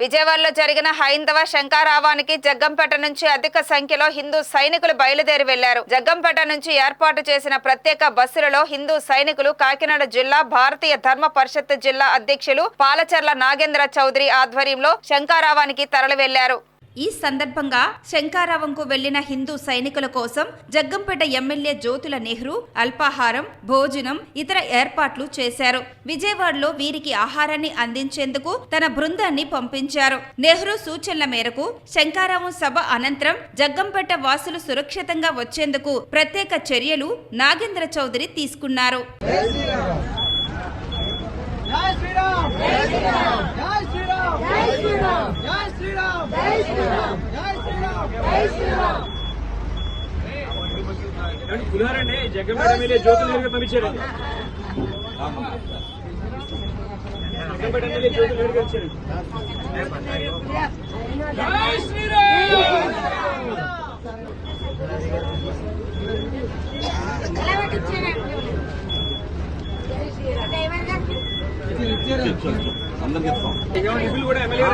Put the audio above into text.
విజయవాడలో జరిగిన హైందవ శంఖారావానికి జగ్గంపేట నుంచి అధిక సంఖ్యలో హిందూ సైనికులు బయలుదేరి వెళ్లారు. జగ్గంపేట నుంచి ఏర్పాటు చేసిన ప్రత్యేక బస్సులలో హిందూ సైనికులు కాకినాడ జిల్లా భారతీయ ధర్మ పరిషత్ జిల్లా అధ్యక్షులు పాలచర్ల నాగేంద్ర చౌదరి ఆధ్వర్యంలో శంఖారావానికి తరలి వెళ్లారు. ఈ సందర్భంగా శంఖారావంకు వెళ్లిన హిందూ సైనికుల కోసం జగ్గంపేట ఎమ్మెల్యే జ్యోతుల నెహ్రూ అల్పాహారం, భోజనం, ఇతర ఏర్పాట్లు చేశారు. విజయవాడలో వీరికి ఆహారాన్ని అందించేందుకు తన బృందాన్ని పంపించారు. నెహ్రూ సూచనల మేరకు శంఖారావం సభ అనంతరం జగ్గంపేట వాసులు సురక్షితంగా వచ్చేందుకు ప్రత్యేక చర్యలు నాగేంద్ర చౌదరి తీసుకున్నారు. పులిహారండి జగ్గంపేట ఎమ్మెల్యే జ్యోతుల నెహ్రూ పంపించారు. జగ్గంపేట ఎమ్మెల్యే జ్యోతుల నెహ్రూ వచ్చారు. జై శ్రీరామ్. అందరికి కూడా ఎమ్మెల్యే